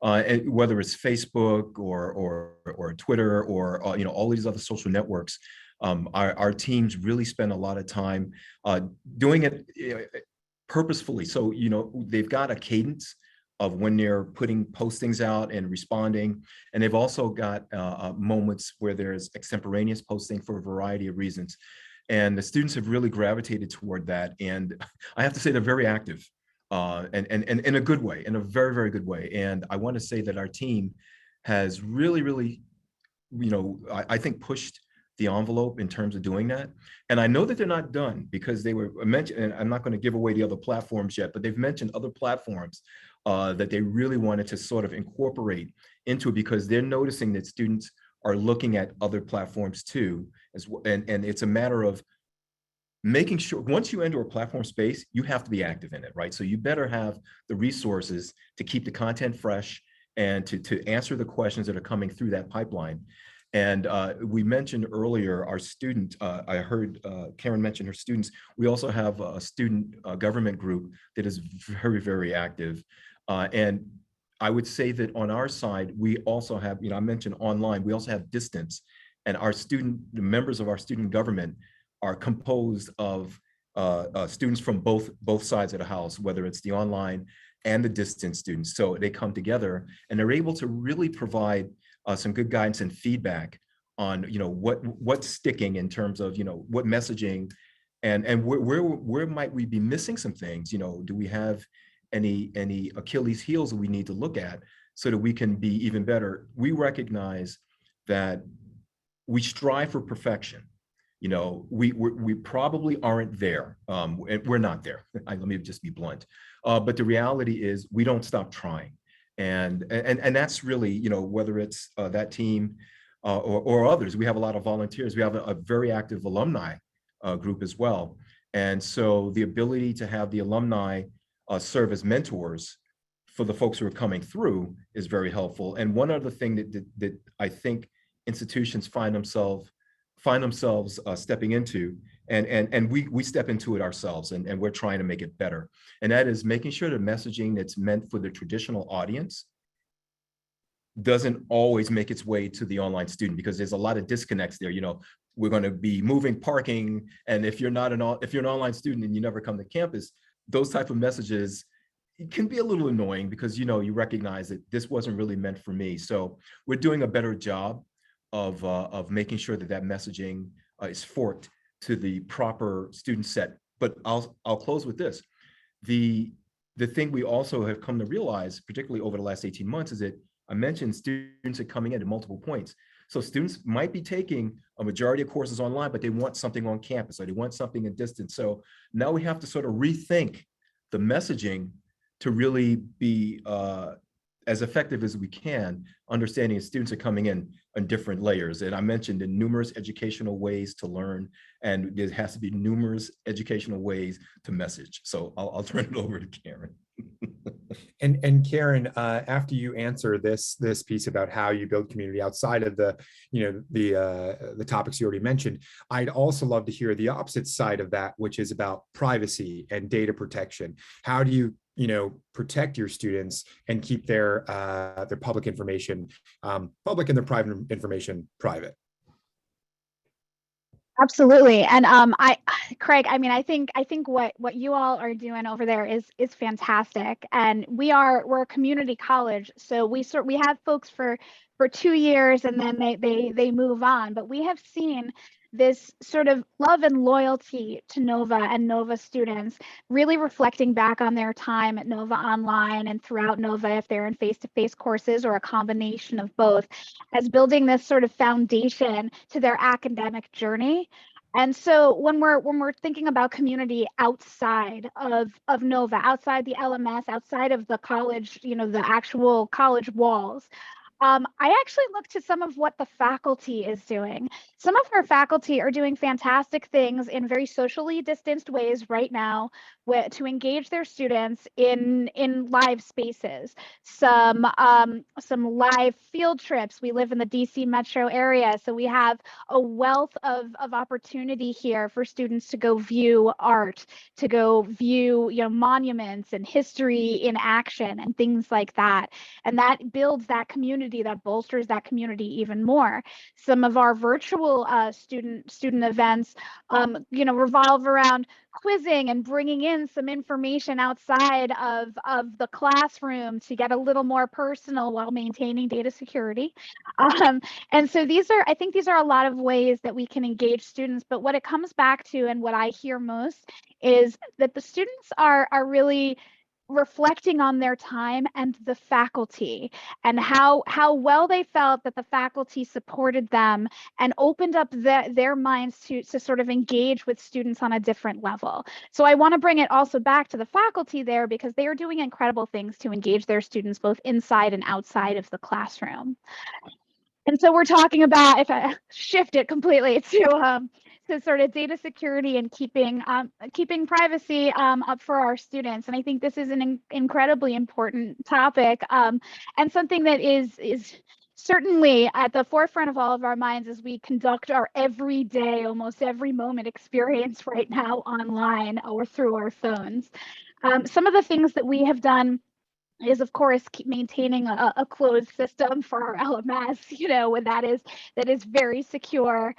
and whether it's Facebook or Twitter or all these other social networks. Our teams really spend a lot of time doing it purposefully. So, they've got a cadence of when they're putting postings out and responding. And they've also got moments where there's extemporaneous posting for a variety of reasons. And the students have really gravitated toward that. And I have to say they're very active and in a good way, in a very, very good way. And I want to say that our team has really, really, I think pushed the envelope in terms of doing that. And I know that they're not done, because they were mentioned, and I'm not going to give away the other platforms yet, but they've mentioned other platforms that they really wanted to sort of incorporate into it, because they're noticing that students are looking at other platforms too, and it's a matter of making sure once you enter a platform space, you have to be active in it, right? So you better have the resources to keep the content fresh and to answer the questions that are coming through that pipeline. And we mentioned earlier our student, I heard Karen mention her students. We also have a student government group that is very, very active. And I would say that on our side, we also have, I mentioned online, we also have distance. And the members of our student government are composed of students from both sides of the house, whether it's the online and the distance students. So they come together and they're able to really provide some good guidance and feedback on what's sticking in terms of what messaging and where might we be missing some things. Do we have any Achilles heels that we need to look at so that we can be even better? We recognize that we strive for perfection. We probably aren't there, and we're not there. Let me just be blunt. But the reality is we don't stop trying. And that's really, whether it's that team or others. We have a lot of volunteers. We have a very active alumni group as well. And so the ability to have the alumni serve as mentors for the folks who are coming through is very helpful. And one other thing that I think institutions find themselves stepping into, and we step into it ourselves, and we're trying to make it better. And that is making sure the messaging that's meant for the traditional audience doesn't always make its way to the online student, because there's a lot of disconnects there. We're going to be moving parking, and if you're an online student and you never come to campus, those type of messages can be a little annoying, because you recognize that this wasn't really meant for me. So we're doing a better job of making sure that messaging is forked to the proper student set. But I'll close with this. The thing we also have come to realize, particularly over the last 18 months, is that I mentioned students are coming in at multiple points. So students might be taking a majority of courses online, but they want something on campus, or they want something in distance. So now we have to sort of rethink the messaging to really be as effective as we can, understanding that students are coming in on different layers. And I mentioned the numerous educational ways to learn, and there has to be numerous educational ways to message. So I'll turn it over to Karen. And Karen, after you answer this piece about how you build community outside of the, the topics you already mentioned, I'd also love to hear the opposite side of that, which is about privacy and data protection. How do you, protect your students and keep their public information public and their private information private? Absolutely. And Craig, I mean, I think what you all are doing over there is fantastic. And we're a community college, so we have folks for 2 years, and then they move on. But we have seen this sort of love and loyalty to Nova and Nova students really reflecting back on their time at Nova Online and throughout Nova, if they're in face-to-face courses or a combination of both, as building this sort of foundation to their academic journey. And so when we're thinking about community outside of Nova, outside the LMS, outside of the college, the actual college walls, I actually looked to some of what the faculty is doing. Some of our faculty are doing fantastic things in very socially distanced ways right now to engage their students in live spaces. Some live field trips. We live in the DC metro area, so we have a wealth of opportunity here for students to go view art, to go view monuments and history in action and things like that. And that builds that community, that bolsters that community even more. Some of our virtual student events, revolve around quizzing and bringing in some information outside of the classroom to get a little more personal while maintaining data security. And so I think these are a lot of ways that we can engage students. But what it comes back to, and what I hear most, is that the students are really reflecting on their time and the faculty, and how well they felt that the faculty supported them and opened up their minds to sort of engage with students on a different level. So I want to bring it also back to the faculty there, because they are doing incredible things to engage their students both inside and outside of the classroom. And so we're talking about, if I shift it completely to sort of data security and keeping privacy up for our students. And I think this is an incredibly important topic, and something that is certainly at the forefront of all of our minds as we conduct our everyday, almost every moment experience right now online or through our phones. Some of the things that we have done is, of course, keep maintaining a closed system for our LMS, when that is very secure.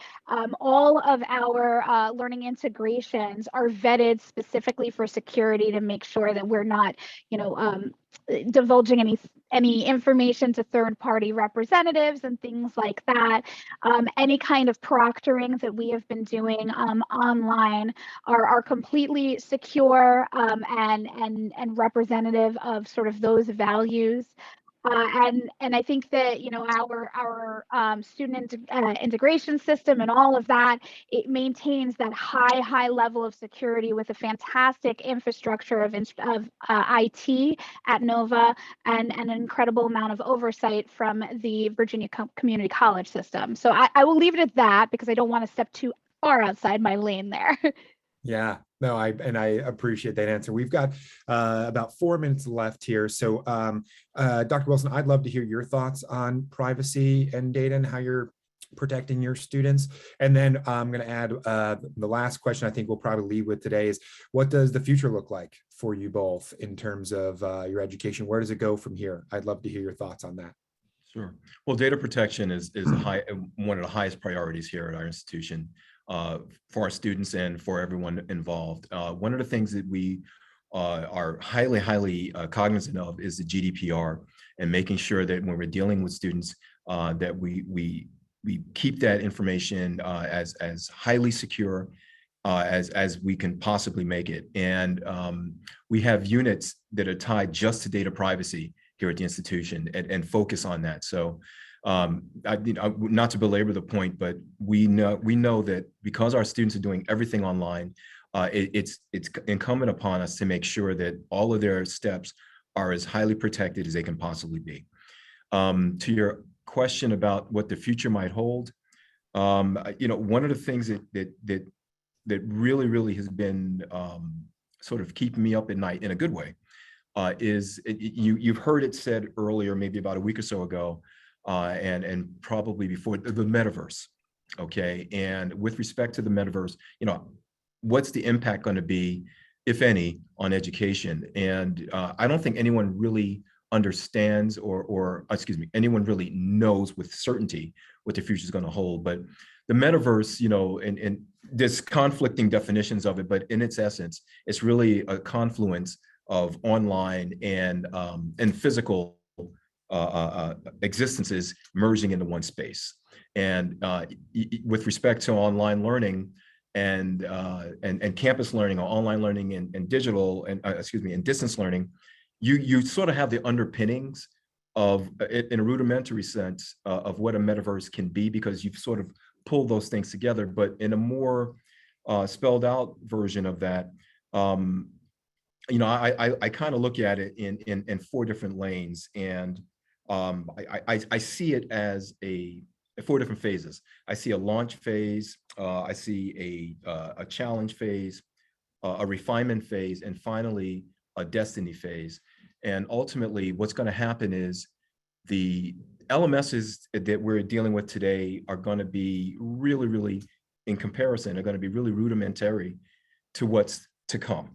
All of our learning integrations are vetted specifically for security to make sure that we're not, divulging any information to third-party representatives and things like that. Any kind of proctoring that we have been doing online are completely secure and representative of sort of those values. And I think that our student integration system and all of that, it maintains that high level of security with a fantastic infrastructure of IT at Nova, and an incredible amount of oversight from the Virginia Community College system. So I will leave it at that, because I don't want to step too far outside my lane there. Yeah, no, I appreciate that answer. We've got about 4 minutes left here. So Dr. Wilson, I'd love to hear your thoughts on privacy and data and how you're protecting your students. And then I'm going to add the last question I think we'll probably leave with today is, what does the future look like for you both in terms of your education? Where does it go from here? I'd love to hear your thoughts on that. Sure. Well, data protection is one of the highest priorities here at our institution. For our students and for everyone involved. One of the things that we are highly cognizant of is the GDPR, and making sure that when we're dealing with students, that we keep that information as highly secure as we can possibly make it. And we have units that are tied just to data privacy here at the institution, and focus on that. So not to belabor the point, but we know that because our students are doing everything online, it's incumbent upon us to make sure that all of their steps are as highly protected as they can possibly be. To your question about what the future might hold, one of the things that really has been sort of keeping me up at night in a good way you've heard it said earlier, maybe about a week or so ago, and probably before, the metaverse. Okay, and with respect to the metaverse, what's the impact going to be, if any, on education? And I don't think anyone really understands, or excuse me, anyone really knows with certainty what the future is going to hold. But the metaverse, and there's conflicting definitions of it, but in its essence, it's really a confluence of online and physical existences merging into one space. And with respect to online learning and campus learning, or online learning and digital and and distance learning, you sort of have the underpinnings of it in a rudimentary sense of what a metaverse can be, because you've sort of pulled those things together. But in a more spelled out version of that, I kind of look at it in four different lanes, and I see it as four different phases. I see a launch phase, I see a challenge phase, a refinement phase, and finally a destiny phase. And ultimately, what's going to happen is the LMSs that we're dealing with today are going to be really, really, in comparison, are going to be really rudimentary to what's to come.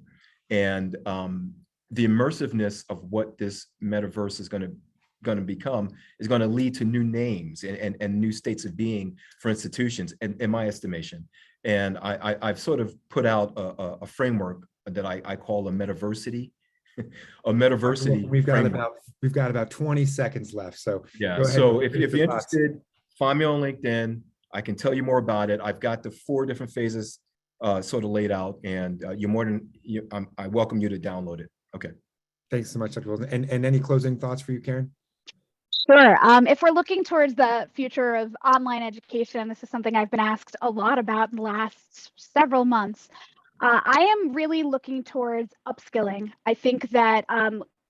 And the immersiveness of what this metaverse is going to become is going to lead to new names and new states of being for institutions, in my estimation. And I've sort of put out a framework that I call a metaversity. A metaversity. We've got about 20 seconds left. So yeah. So if you're interested, find me on LinkedIn. I can tell you more about it. I've got the four different phases sort of laid out, and you're more than I welcome you to download it. Okay. Thanks so much, Dr. Wilson. And any closing thoughts for you, Karen? Sure. If we're looking towards the future of online education, this is something I've been asked a lot about in the last several months. I am really looking towards upskilling. I think that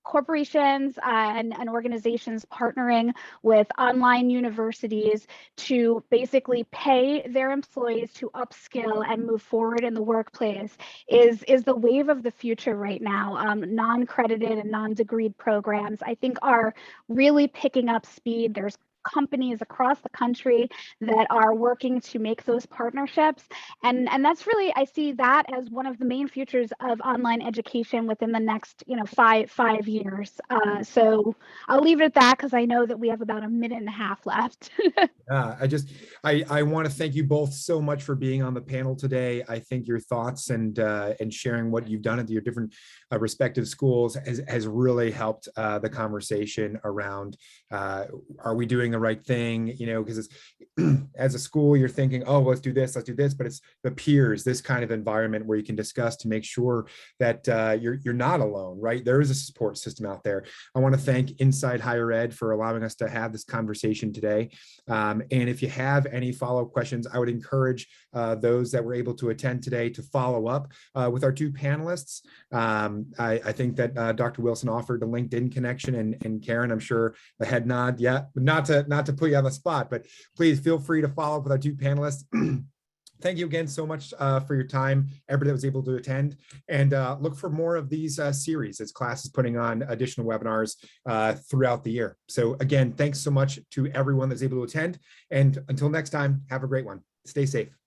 corporations and organizations partnering with online universities to basically pay their employees to upskill and move forward in the workplace is the wave of the future right now. Non-credited and non-degreed programs, I think, are really picking up speed. There's companies across the country that are working to make those partnerships, and that's really, I see that as one of the main futures of online education within the next 5 years. So I'll leave it at that, because I know that we have about a minute and a half left. I want to thank you both so much for being on the panel today. I think your thoughts and sharing what you've done at your different respective schools has really helped the conversation around are we doing the right thing? Because as a school, you're thinking, oh, let's do this, but it's the peers, this kind of environment where you can discuss to make sure that you're not alone, right? There is a support system out there. I want to thank Inside Higher Ed for allowing us to have this conversation today. And if you have any follow-up questions, I would encourage those that were able to attend today to follow up with our two panelists. I think that Dr. Wilson offered a LinkedIn connection, and Karen, I'm sure the head nod, yeah, not to put you on the spot, but please feel free to follow up with our two panelists. Thank you again so much for your time, everybody that was able to attend, and look for more of these series as class is putting on additional webinars throughout the year. So again, thanks so much to everyone that's able to attend, and until next time, have a great one. Stay safe.